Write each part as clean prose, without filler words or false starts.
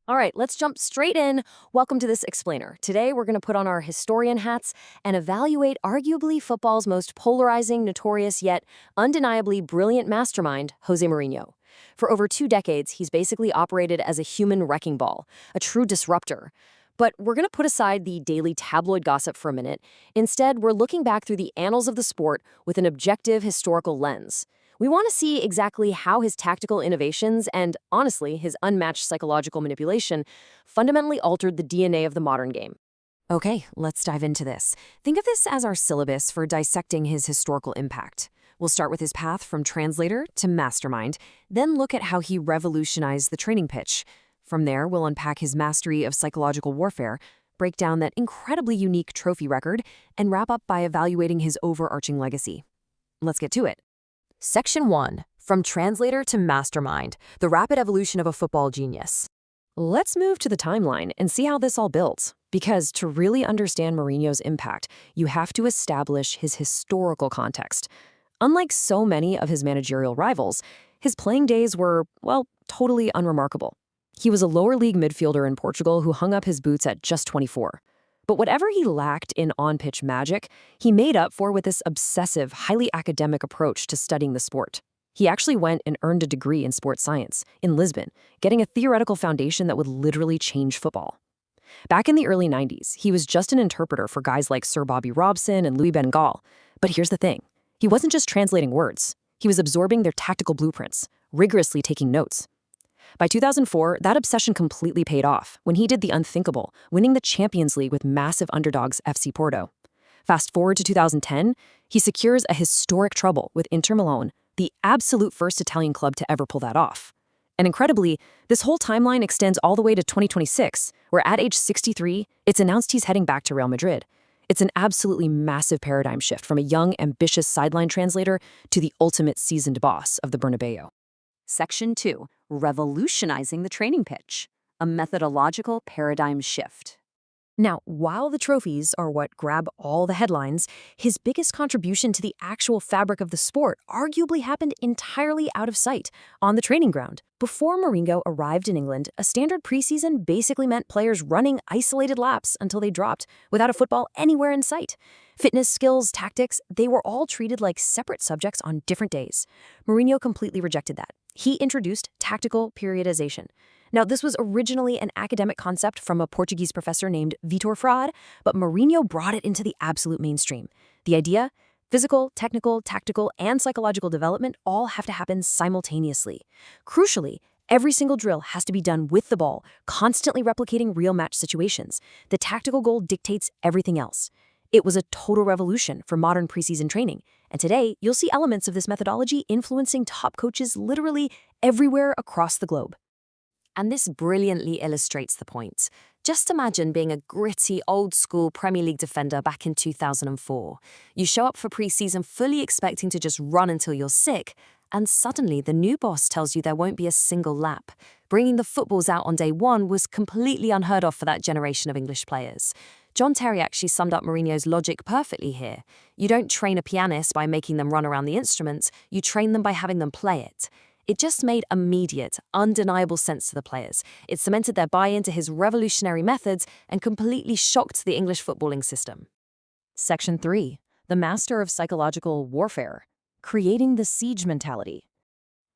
All right, let's jump straight in. Welcome to this explainer. Today, we're going to put on our historian hats and evaluate arguably football's most polarizing, notorious, yet undeniably brilliant mastermind, José Mourinho. For over 2 decades, he's basically operated as a human wrecking ball, a true disruptor. But we're going to put aside the daily tabloid gossip for a minute. Instead, we're looking back through the annals of the sport with an objective historical lens. We want to see exactly how his tactical innovations and, honestly, his unmatched psychological manipulation fundamentally altered the DNA of the modern game. Okay, let's dive into this. Think of this as our syllabus for dissecting his historical impact. We'll start with his path from translator to mastermind, then look at how he revolutionized the training pitch. From there, we'll unpack his mastery of psychological warfare, break down that incredibly unique trophy record, and wrap up by evaluating his overarching legacy. Let's get to it. Section 1. From Translator to Mastermind, the rapid evolution of a football genius. Let's move to the timeline and see how this all built. Because to really understand Mourinho's impact, you have to establish his historical context. Unlike so many of his managerial rivals, his playing days were, well, totally unremarkable. He was a lower league midfielder in Portugal who hung up his boots at just 24. But whatever he lacked in on-pitch magic, he made up for with this obsessive, highly academic approach to studying the sport. He actually went and earned a degree in sports science in Lisbon, getting a theoretical foundation that would literally change football. Back in the early 90s, he was just an interpreter for guys like Sir Bobby Robson and Louis van Gaal. But here's the thing. He wasn't just translating words. He was absorbing their tactical blueprints, rigorously taking notes. By 2004, that obsession completely paid off when he did the unthinkable, winning the Champions League with massive underdogs FC Porto. Fast forward to 2010, he secures a historic treble with Inter Milan, the absolute first Italian club to ever pull that off. And incredibly, this whole timeline extends all the way to 2026, where at age 63, it's announced he's heading back to Real Madrid. It's an absolutely massive paradigm shift from a young, ambitious sideline translator to the ultimate seasoned boss of the Bernabeu. Section 2. Revolutionizing the training pitch, a methodological paradigm shift. Now, while the trophies are what grab all the headlines, his biggest contribution to the actual fabric of the sport arguably happened entirely out of sight, on the training ground. Before Mourinho arrived in England, a standard preseason basically meant players running isolated laps until they dropped, without a football anywhere in sight. Fitness, skills, tactics, they were all treated like separate subjects on different days. Mourinho completely rejected that. He introduced tactical periodization. Now, this was originally an academic concept from a Portuguese professor named Vitor Frade, but Mourinho brought it into the absolute mainstream. The idea? Physical, technical, tactical, and psychological development all have to happen simultaneously. Crucially, every single drill has to be done with the ball, constantly replicating real match situations. The tactical goal dictates everything else. It was a total revolution for modern preseason training, and today you'll see elements of this methodology influencing top coaches literally everywhere across the globe. And this brilliantly illustrates the point. Just imagine being a gritty, old-school Premier League defender back in 2004. You show up for preseason fully expecting to just run until you're sick, and suddenly the new boss tells you there won't be a single lap. Bringing the footballs out on day one was completely unheard of for that generation of English players. John Terry actually summed up Mourinho's logic perfectly here. You don't train a pianist by making them run around the instruments, you train them by having them play it. It just made immediate, undeniable sense to the players. It cemented their buy-in to his revolutionary methods and completely shocked the English footballing system. Section 3. The Master of Psychological Warfare. Creating the siege mentality.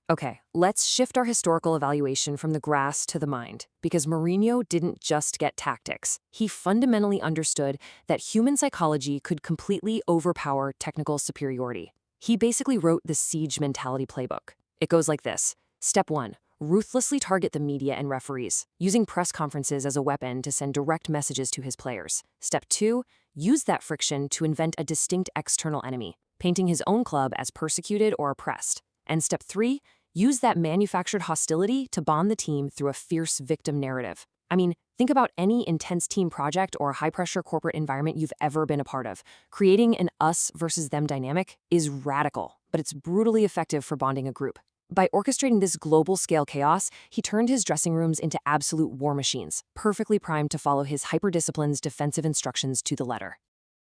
Okay, let's shift our historical evaluation from the grass to the mind, because Mourinho didn't just get tactics. He fundamentally understood that human psychology could completely overpower technical superiority. He basically wrote the siege mentality playbook. It goes like this. Step 1. Ruthlessly target the media and referees, using press conferences as a weapon to send direct messages to his players. Step 2. Use that friction to invent a distinct external enemy, painting his own club as persecuted or oppressed. And step 3. Use that manufactured hostility to bond the team through a fierce victim narrative. I mean, think about any intense team project or high-pressure corporate environment you've ever been a part of. Creating an us versus them dynamic is radical, but it's brutally effective for bonding a group. By orchestrating this global-scale chaos, he turned his dressing rooms into absolute war machines, perfectly primed to follow his hyper-discipline's defensive instructions to the letter.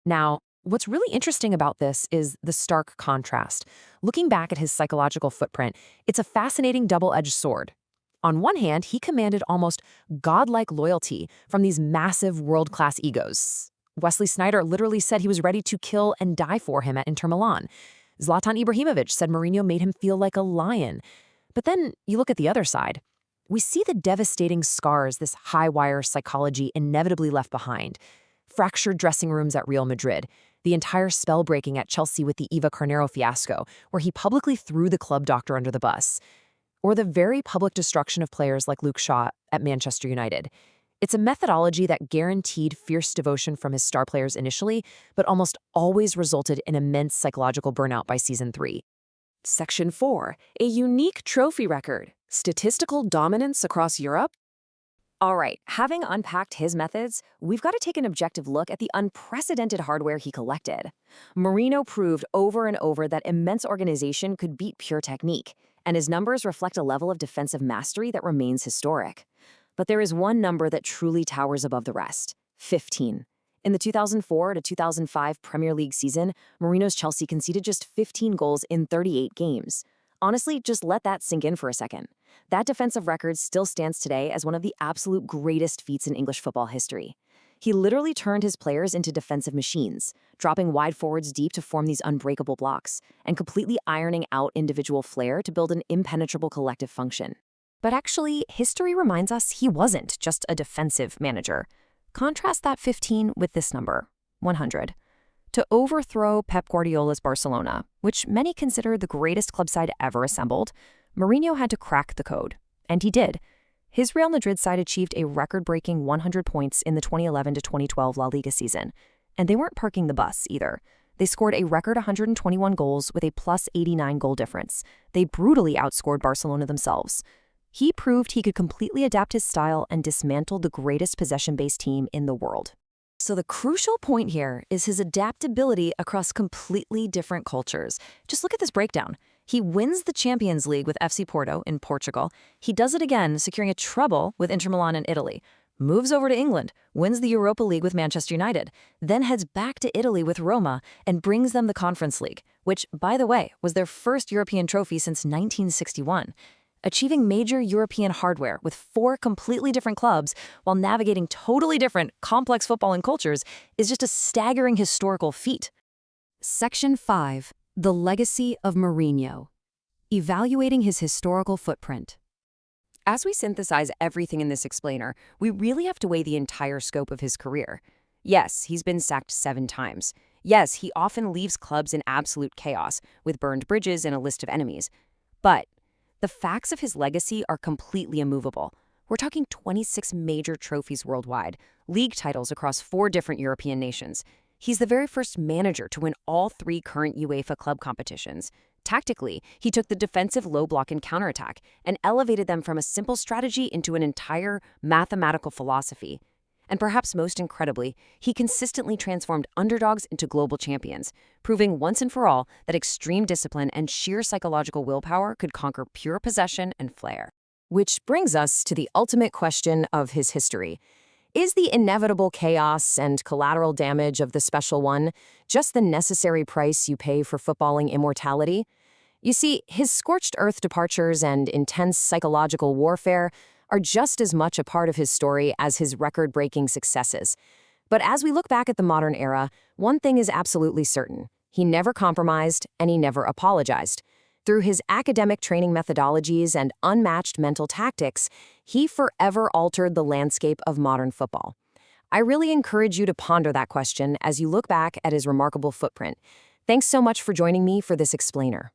Now, what's really interesting about this is the stark contrast. Looking back at his psychological footprint, it's a fascinating double-edged sword. On one hand, he commanded almost godlike loyalty from these massive world-class egos. Wesley Sneijder literally said he was ready to kill and die for him at Inter Milan. Zlatan Ibrahimovic said Mourinho made him feel like a lion. But then you look at the other side. We see the devastating scars this high-wire psychology inevitably left behind. Fractured dressing rooms at Real Madrid, the entire spell-breaking at Chelsea with the Eva Carneiro fiasco, where he publicly threw the club doctor under the bus, or the very public destruction of players like Luke Shaw at Manchester United. It's a methodology that guaranteed fierce devotion from his star players initially, but almost always resulted in immense psychological burnout by season 3. Section 4. A unique trophy record. Statistical dominance across Europe? All right, having unpacked his methods, we've got to take an objective look at the unprecedented hardware he collected. Mourinho proved over and over that immense organization could beat pure technique, and his numbers reflect a level of defensive mastery that remains historic. But there is one number that truly towers above the rest: 15. In the 2004 to 2005 Premier League season, Mourinho's Chelsea conceded just 15 goals in 38 games. Honestly, just let that sink in for a second. That defensive record still stands today as one of the absolute greatest feats in English football history. He literally turned his players into defensive machines, dropping wide forwards deep to form these unbreakable blocks, and completely ironing out individual flair to build an impenetrable collective function. But actually, history reminds us he wasn't just a defensive manager. Contrast that 15 with this number, 100. To overthrow Pep Guardiola's Barcelona, which many consider the greatest club side ever assembled, Mourinho had to crack the code. And he did. His Real Madrid side achieved a record-breaking 100 points in the 2011 to 2012 La Liga season. And they weren't parking the bus, either. They scored a record 121 goals with a plus 89 goal difference. They brutally outscored Barcelona themselves. He proved he could completely adapt his style and dismantle the greatest possession-based team in the world. So the crucial point here is his adaptability across completely different cultures. Just look at this breakdown. He wins the Champions League with FC Porto in Portugal. He does it again, securing a treble with Inter Milan in Italy. Moves over to England, wins the Europa League with Manchester United, then heads back to Italy with Roma and brings them the Conference League, which, by the way, was their first European trophy since 1961. Achieving major European hardware with 4 completely different clubs while navigating totally different, complex football and cultures is just a staggering historical feat. Section 5. The Legacy of Mourinho. Evaluating his historical footprint. As we synthesize everything in this explainer, we really have to weigh the entire scope of his career. Yes, he's been sacked 7 times. Yes, he often leaves clubs in absolute chaos, with burned bridges and a list of enemies. But the facts of his legacy are completely immovable. We're talking 26 major trophies worldwide, league titles across 4 different European nations. He's the very first manager to win all 3 current UEFA club competitions. Tactically, he took the defensive low block and counterattack and elevated them from a simple strategy into an entire mathematical philosophy. And perhaps most incredibly, he consistently transformed underdogs into global champions, proving once and for all that extreme discipline and sheer psychological willpower could conquer pure possession and flair. Which brings us to the ultimate question of his history. Is the inevitable chaos and collateral damage of the special one just the necessary price you pay for footballing immortality? You see, his scorched earth departures and intense psychological warfare are just as much a part of his story as his record-breaking successes. But as we look back at the modern era, one thing is absolutely certain. He never compromised and he never apologized. Through his academic training methodologies and unmatched mental tactics, he forever altered the landscape of modern football. I really encourage you to ponder that question as you look back at his remarkable footprint. Thanks so much for joining me for this explainer.